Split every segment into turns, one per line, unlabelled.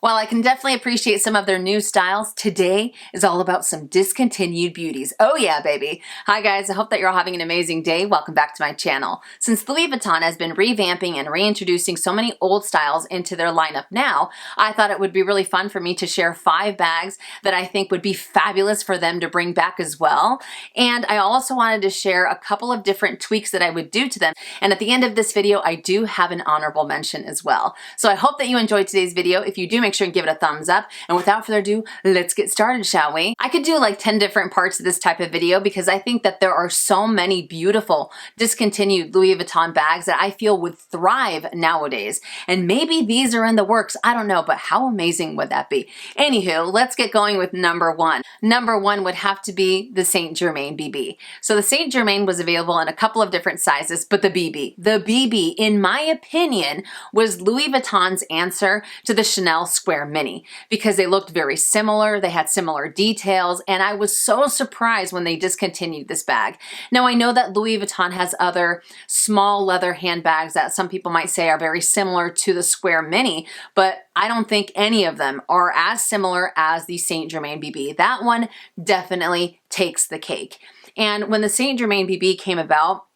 While I can definitely appreciate some of their new styles, today is all about some discontinued beauties. Oh yeah, baby. Hi guys, I hope that you're all having an amazing day. Welcome back to my channel. Since Louis Vuitton has been revamping and reintroducing so many old styles into their lineup now, I thought it would be really fun for me to share 5 bags that I think would be fabulous for them to bring back as well. And I also wanted to share a couple of different tweaks that I would do to them. And at the end of this video, I do have an honorable mention as well. So I hope that you enjoyed today's video. If you do, make sure and give it a thumbs up. And without further ado, let's get started, shall we? I could do like 10 different parts of this type of video because I think that there are so many beautiful discontinued Louis Vuitton bags that I feel would thrive nowadays. And maybe these are in the works, I don't know, but how amazing would that be? Anywho, let's get going with number 1. Number 1 would have to be the Saint Germain BB. So the Saint Germain was available in a couple of different sizes, but the BB, in my opinion, was Louis Vuitton's answer to the Chanel Square Mini because they looked very similar, they had similar details, and I was so surprised when they discontinued this bag. Now I know that Louis Vuitton has other small leather handbags that some people might say are very similar to the Square Mini, but I don't think any of them are as similar as the Saint Germain BB. That one definitely takes the cake. And when the Saint Germain BB came about,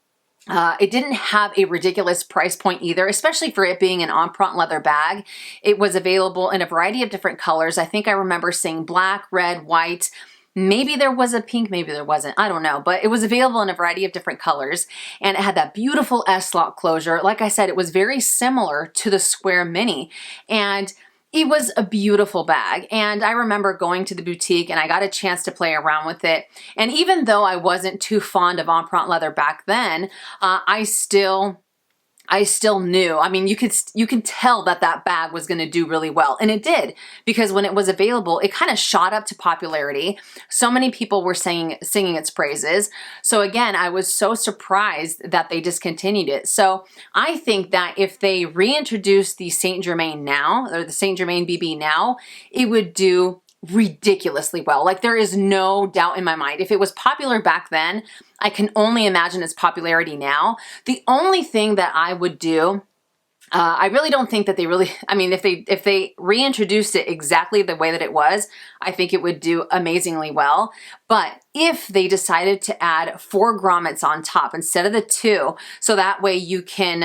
it didn't have a ridiculous price point either, especially for it being an empreinte leather bag. It was available in a variety of different colors. I think I remember seeing black, red, white. Maybe there was a pink, maybe there wasn't, I don't know, but it was available in a variety of different colors and it had that beautiful S-lock closure. Like I said, it was very similar to the Square Mini and it was a beautiful bag. And I remember going to the boutique and I got a chance to play around with it. And even though I wasn't too fond of empreinte leather back then, I still knew, I mean, you can tell that that bag was going to do really well. And it did, because when it was available, it kind of shot up to popularity. So many people were singing its praises. So again, I was so surprised that they discontinued it. So I think that if they reintroduced the Saint Germain now, or the Saint Germain BB now, it would do ridiculously well. Like there is no doubt in my mind. If it was popular back then, I can only imagine its popularity now. The only thing that I would do, I really don't think that they really, I mean, if they reintroduced it exactly the way that it was, I think it would do amazingly well. But if they decided to add 4 grommets on top instead of the 2, so that way you can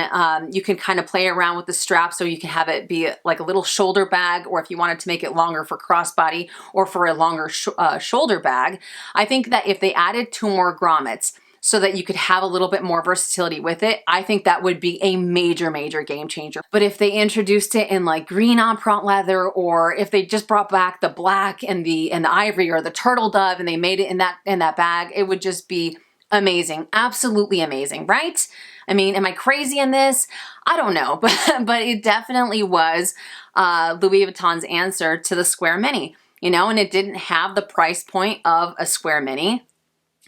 kind of play around with the strap, so you can have it be like a little shoulder bag, or if you wanted to make it longer for crossbody or for a longer shoulder bag. I think that if they added 2 more grommets, so that you could have a little bit more versatility with it, I think that would be a major, major game changer. But if they introduced it in like green empreinte leather, or if they just brought back the black and the ivory or the turtle dove and they made it in that bag, it would just be amazing. Absolutely amazing, right? I mean, am I crazy in this? I don't know, but it definitely was Louis Vuitton's answer to the Square Mini, you know, and it didn't have the price point of a Square Mini.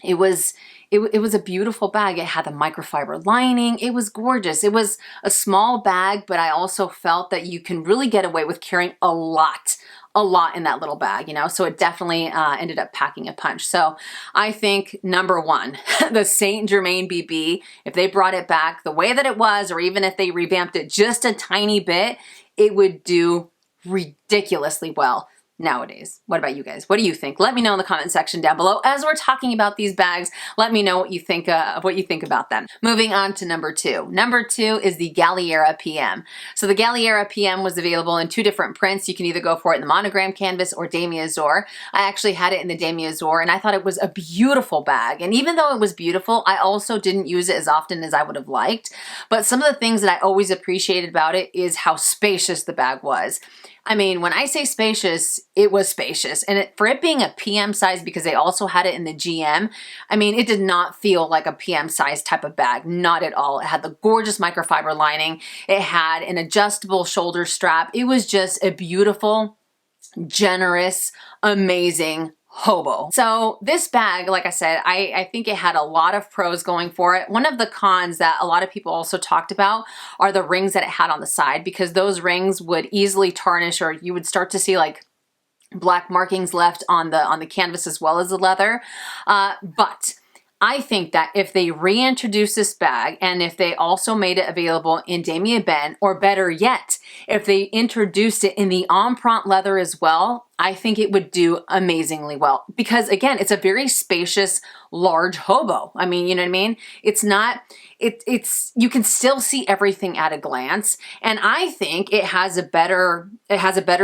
It was a beautiful bag. It had the microfiber lining. It was gorgeous. It was a small bag, but I also felt that you can really get away with carrying a lot in that little bag, you know, so it definitely ended up packing a punch. So I think number 1, the Saint Germain BB, if they brought it back the way that it was, or even if they revamped it just a tiny bit, it would do ridiculously well nowadays. What about you guys? What do you think? Let me know in the comment section down below. As we're talking about these bags, let me know what you think about them. Moving on to number 2. Number 2 is the Garnier PM. So the Garnier PM was available in 2 different prints. You can either go for it in the monogram canvas or demi-azur. I actually had it in the demi-azur and I thought it was a beautiful bag. And even though it was beautiful, I also didn't use it as often as I would have liked. But some of the things that I always appreciated about it is how spacious the bag was. I mean, when I say spacious, it was spacious. And for it being a PM size, because they also had it in the GM, I mean, it did not feel like a PM size type of bag, not at all. It had the gorgeous microfiber lining. It had an adjustable shoulder strap. It was just a beautiful, generous, amazing hobo. So this bag, like I said, I think it had a lot of pros going for it. One of the cons that a lot of people also talked about are the rings that it had on the side, because those rings would easily tarnish, or you would start to see like black markings left on the canvas as well as the leather. But I think that if they reintroduce this bag and if they also made it available in Damier Ebene, or better yet, if they introduced it in the empreinte leather as well, I think it would do amazingly well. Because again, it's a very spacious, large hobo. I mean, you know what I mean? It's not, you can still see everything at a glance. And I think it has a better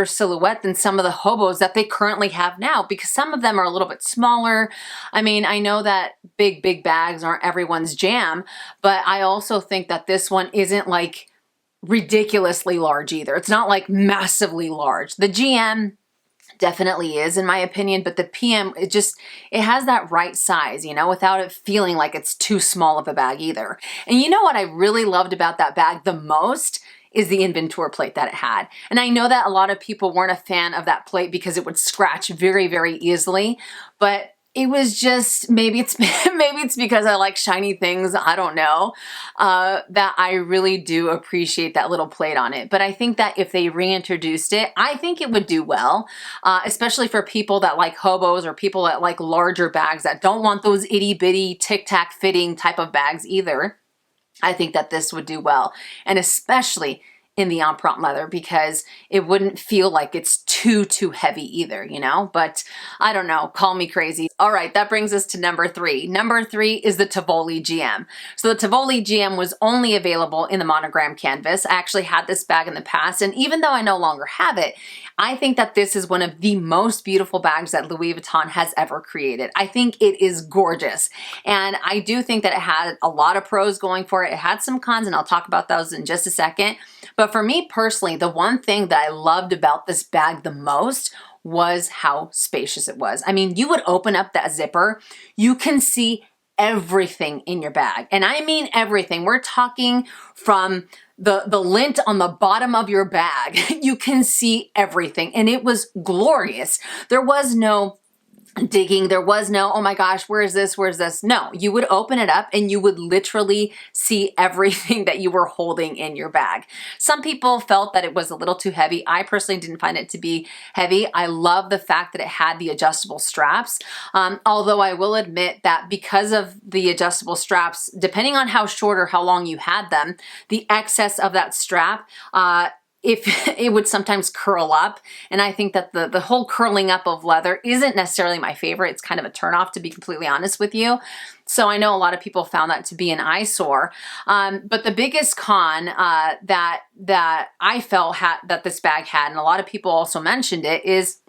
silhouette than some of the hobos that they currently have now, because some of them are a little bit smaller. I mean, I know that big bags aren't everyone's jam, but I also think that this one isn't like ridiculously large either. It's not like massively large. The GM definitely is, in my opinion, but the PM, it has that right size, you know, without it feeling like it's too small of a bag either. And you know what I really loved about that bag the most is the inventory plate that it had. And I know that a lot of people weren't a fan of that plate because it would scratch very, very easily, but it was just, maybe it's because I like shiny things, I don't know, that I really do appreciate that little plate on it. But I think that if they reintroduced it, I think it would do well, especially for people that like hobos or people that like larger bags that don't want those itty bitty tic-tac fitting type of bags either. I think that this would do well, and especially in the empreinte leather, because it wouldn't feel like it's too heavy either, you know? But I don't know, call me crazy. All right, that brings us to number 3. Number 3 is the Tivoli GM. So the Tivoli GM was only available in the monogram canvas. I actually had this bag in the past, and even though I no longer have it, I think that this is one of the most beautiful bags that Louis Vuitton has ever created. I think it is gorgeous. And I do think that it had a lot of pros going for it. It had some cons, and I'll talk about those in just a second. But for me personally, the one thing that I loved about this bag the most was how spacious it was. I mean, you would open up that zipper, you can see everything in your bag. And I mean everything. We're talking from the lint on the bottom of your bag. You can see everything. And it was glorious. There was no digging. There was no, oh my gosh, where is this? Where's this? No, you would open it up and you would literally see everything that you were holding in your bag. Some people felt that it was a little too heavy. I personally didn't find it to be heavy. I love the fact that it had the adjustable straps. Although I will admit that because of the adjustable straps, depending on how short or how long you had them, the excess of that strap, if it would sometimes curl up. And I think that the whole curling up of leather isn't necessarily my favorite. It's kind of a turnoff, to be completely honest with you. So I know a lot of people found that to be an eyesore. But the biggest con that I felt that this bag had, and a lot of people also mentioned it, is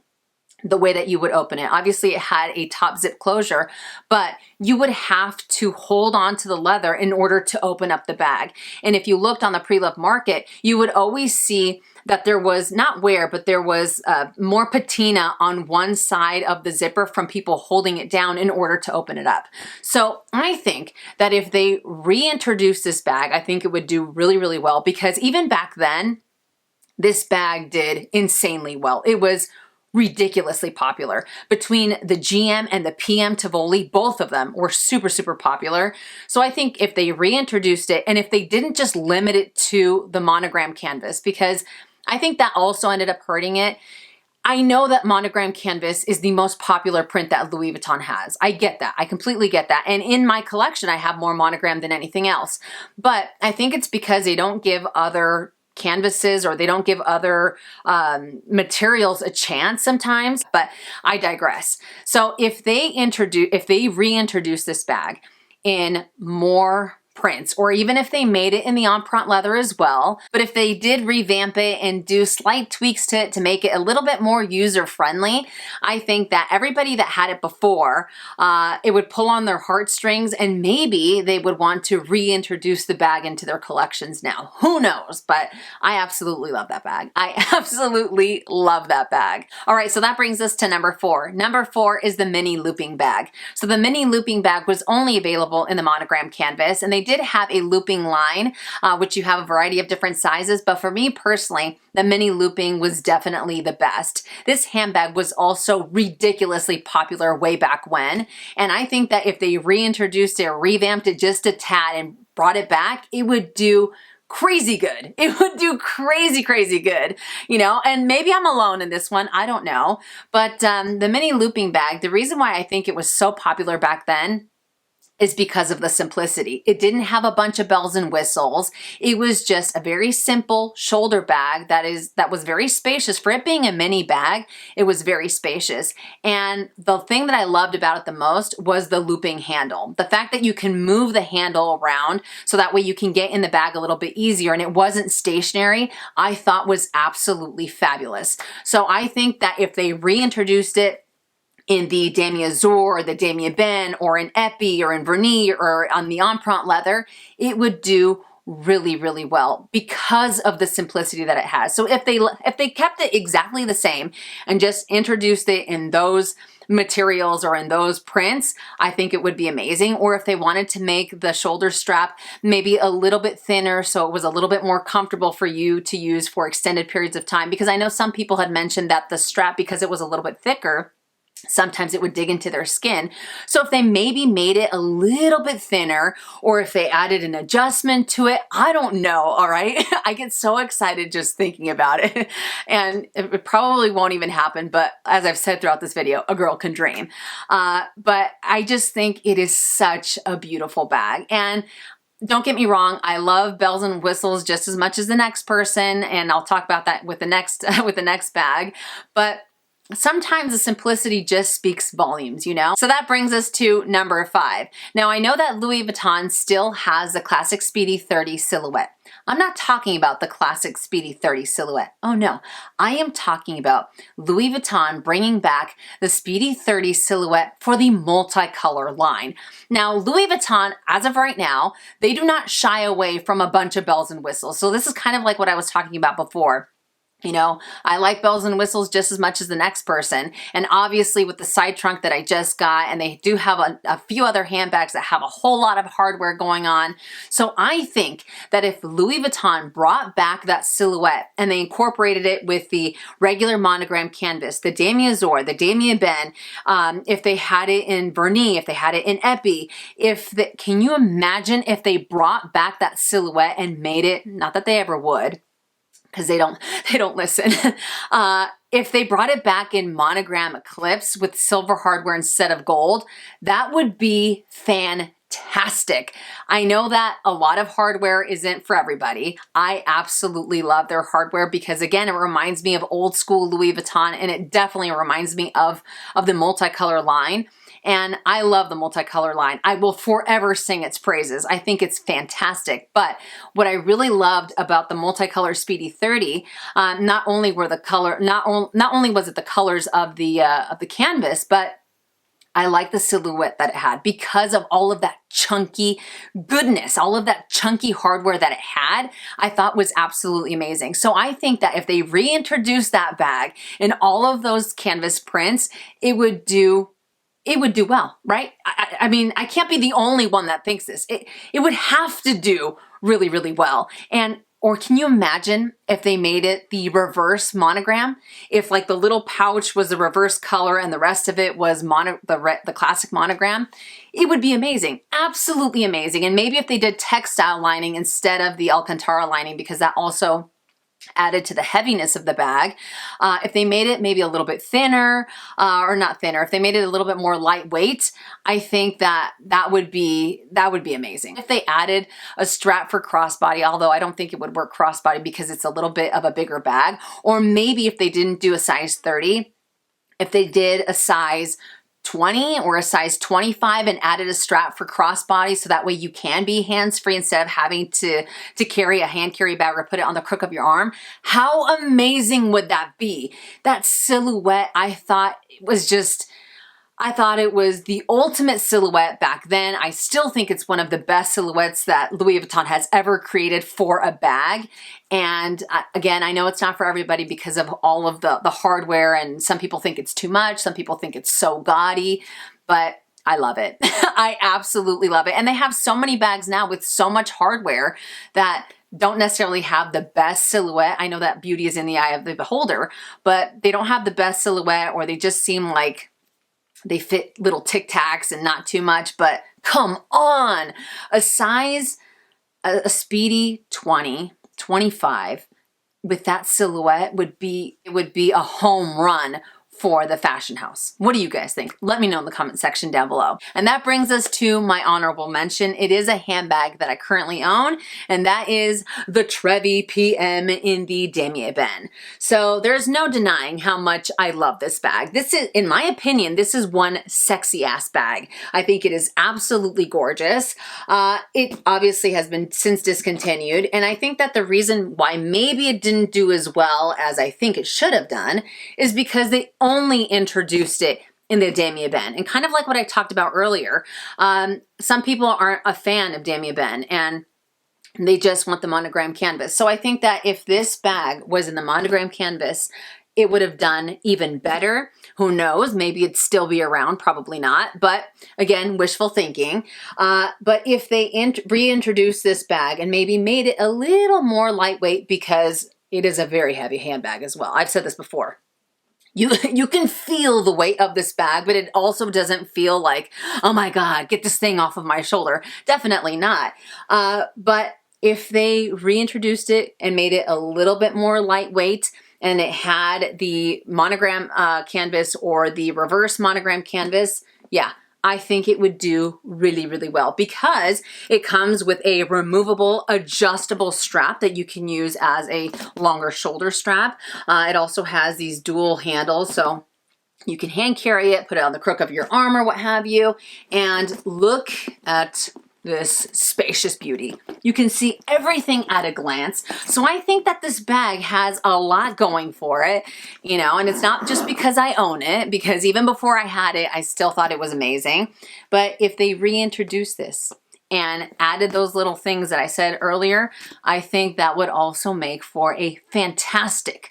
the way that you would open it. Obviously it had a top zip closure, but you would have to hold on to the leather in order to open up the bag. And if you looked on the pre-loved market, you would always see that there was not wear, but there was more patina on one side of the zipper from people holding it down in order to open it up. So I think that if they reintroduce this bag, I think it would do really, really well, because even back then, this bag did insanely well. It was ridiculously popular. Between the GM and the PM Tivoli, both of them were super, super popular. So I think if they reintroduced it, and if they didn't just limit it to the monogram canvas, because I think that also ended up hurting it. I know that monogram canvas is the most popular print that Louis Vuitton has. I get that. I completely get that. And in my collection, I have more monogram than anything else. But I think it's because they don't give other canvases, or they don't give other materials a chance sometimes, but I digress. So if they reintroduce this bag in more prints, or even if they made it in the empreinte leather as well, but if they did revamp it and do slight tweaks to it to make it a little bit more user-friendly, I think that everybody that had it before, it would pull on their heartstrings, and maybe they would want to reintroduce the bag into their collections now. Who knows? But I absolutely love that bag. I absolutely love that bag. All right, so that brings us to number 4. Number 4 is the mini looping bag. So the mini looping bag was only available in the monogram canvas, and they did have a looping line, which you have a variety of different sizes, but for me personally, the mini looping was definitely the best. This handbag was also ridiculously popular way back when, and I think that if they reintroduced it or revamped it just a tad and brought it back, it would do crazy good. It would do crazy, crazy good, you know, and maybe I'm alone in this one. I don't know. But the mini looping bag, the reason why I think it was so popular back then is because of the simplicity. It didn't have a bunch of bells and whistles. It was just a very simple shoulder bag that was very spacious. For it being a mini bag, it was very spacious. And the thing that I loved about it the most was the looping handle. The fact that you can move the handle around so that way you can get in the bag a little bit easier and it wasn't stationary, I thought was absolutely fabulous. So I think that if they reintroduced it in the Damier Azur or the Damier Ben or in Epi or in Vernis or on the Empreinte leather, it would do really, really well because of the simplicity that it has. So if they kept it exactly the same and just introduced it in those materials or in those prints, I think it would be amazing. Or if they wanted to make the shoulder strap maybe a little bit thinner so it was a little bit more comfortable for you to use for extended periods of time, because I know some people had mentioned that the strap, because it was a little bit thicker, sometimes it would dig into their skin. So if they maybe made it a little bit thinner, or if they added an adjustment to it, I don't know, all right? I get so excited just thinking about it. And it probably won't even happen, but as I've said throughout this video, a girl can dream. But I just think it is such a beautiful bag. And don't get me wrong, I love bells and whistles just as much as the next person, and I'll talk about that with the next bag. But sometimes the simplicity just speaks volumes, you know? So that brings us to number 5. Now I know that Louis Vuitton still has the classic Speedy 30 silhouette. I'm not talking about the classic Speedy 30 silhouette. Oh no, I am talking about Louis Vuitton bringing back the Speedy 30 silhouette for the multicolor line. Now Louis Vuitton, as of right now, they do not shy away from a bunch of bells and whistles. So this is kind of like what I was talking about before. You know, I like bells and whistles just as much as the next person. And obviously with the side trunk that I just got, and they do have a few other handbags that have a whole lot of hardware going on. So I think that if Louis Vuitton brought back that silhouette and they incorporated it with the regular monogram canvas, the Damier Azur, the Damier Ben, if they had it in Vernis, if they had it in Epi, can you imagine if they brought back that silhouette and made it, not that they ever would, because they don't listen. If they brought it back in monogram eclipse with silver hardware instead of gold, that would be fantastic. I know that a lot of hardware isn't for everybody. I absolutely love their hardware because, again, it reminds me of old school Louis Vuitton, and it definitely reminds me of the multicolor line. And I love the multicolor line. I will forever sing its praises. I think it's fantastic. But what I really loved about the multicolor Speedy 30, not only was it the colors of the canvas, but I like the silhouette that it had because of all of that chunky goodness, all of that chunky hardware that it had, I thought was absolutely amazing. So I think that if they reintroduced that bag in all of those canvas prints, it would do well, right? I mean, I can't be the only one that thinks this. It would have to do really, really well. Or can you imagine if they made it the reverse monogram? If like the little pouch was the reverse color and the rest of it was the classic monogram, it would be amazing, absolutely amazing. And maybe if they did textile lining instead of the Alcantara lining, because that also added to the heaviness of the bag. If they made it maybe a little bit thinner, or not thinner, if they made it a little bit more lightweight, I think that would be amazing. If they added a strap for crossbody, although I don't think it would work crossbody because it's a little bit of a bigger bag, or maybe if they didn't do a size 30, if they did a size 20 or a size 25 and added a strap for crossbody so that way you can be hands-free instead of having to carry a hand carry bag or put it on the crook of your arm. How amazing would that be? That silhouette, I thought it was the ultimate silhouette back then. I still think it's one of the best silhouettes that Louis Vuitton has ever created for a bag. And again, I know it's not for everybody because of all of the hardware, and some people think it's too much. Some people think it's so gaudy, but I love it. I absolutely love it. And they have so many bags now with so much hardware that don't necessarily have the best silhouette. I know that beauty is in the eye of the beholder, but they don't have the best silhouette, or they just seem like they fit little Tic Tacs and not too much. But come on, a Speedy 20, 25 with that silhouette would be a home run for the fashion house. What do you guys think? Let me know in the comment section down below. And that brings us to my honorable mention. It is a handbag that I currently own, and that is the Trevi PM in the Damier Ebene. So there's no denying how much I love this bag. This is, in my opinion, this is one sexy ass bag. I think it is absolutely gorgeous. It obviously has been since discontinued, and I think that the reason why maybe it didn't do as well as I think it should have done is because they only introduced it in the Damier Ebene. And kind of like what I talked about earlier, some people aren't a fan of Damier Ebene and they just want the monogram canvas. So I think that if this bag was in the monogram canvas, it would have done even better. Who knows? Maybe it'd still be around, probably not. But again, wishful thinking. But if they reintroduced this bag and maybe made it a little more lightweight, because it is a very heavy handbag as well. I've said this before. You can feel the weight of this bag, but it also doesn't feel like, oh my God, get this thing off of my shoulder. Definitely not. But if they reintroduced it and made it a little bit more lightweight, and it had the monogram canvas or the reverse monogram canvas, yeah, I think it would do really, really well, because it comes with a removable, adjustable strap that you can use as a longer shoulder strap. It also has these dual handles, so you can hand carry it, put it on the crook of your arm or what have you, and look at this spacious beauty. You can see everything at a glance. So I think that this bag has a lot going for it, you know, and it's not just because I own it, because even before I had it, I still thought it was amazing. But if they reintroduce this and added those little things that I said earlier, I think that would also make for a fantastic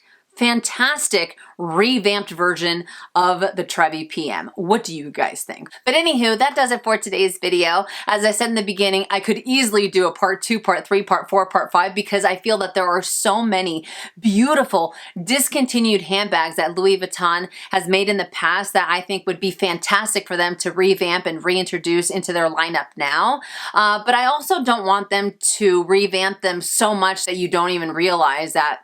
revamped version of the Trevi PM. What do you guys think? But anywho, that does it for today's video. As I said in the beginning, I could easily do a part 2, part 3, part 4, part 5, because I feel that there are so many beautiful discontinued handbags that Louis Vuitton has made in the past that I think would be fantastic for them to revamp and reintroduce into their lineup now. But I also don't want them to revamp them so much that you don't even realize that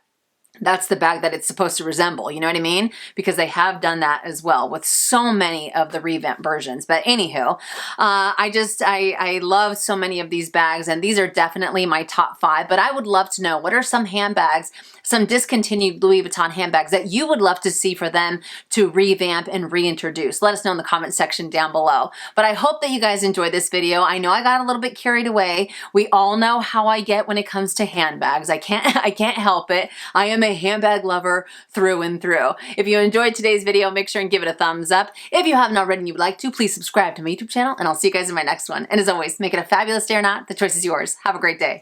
that's the bag that it's supposed to resemble, you know what I mean? Because they have done that as well with so many of the revamp versions. But anywho, I love so many of these bags, and these are definitely my top 5. But I would love to know, what are some handbags, some discontinued Louis Vuitton handbags that you would love to see for them to revamp and reintroduce? Let us know in the comment section down below. But I hope that you guys enjoyed this video. I know I got a little bit carried away. We all know how I get when it comes to handbags. I can't help it. I am a handbag lover through and through. If you enjoyed today's video, make sure and give it a thumbs up. If you haven't already and you would like to, please subscribe to my YouTube channel, and I'll see you guys in my next one. And as always, make it a fabulous day or not. The choice is yours. Have a great day.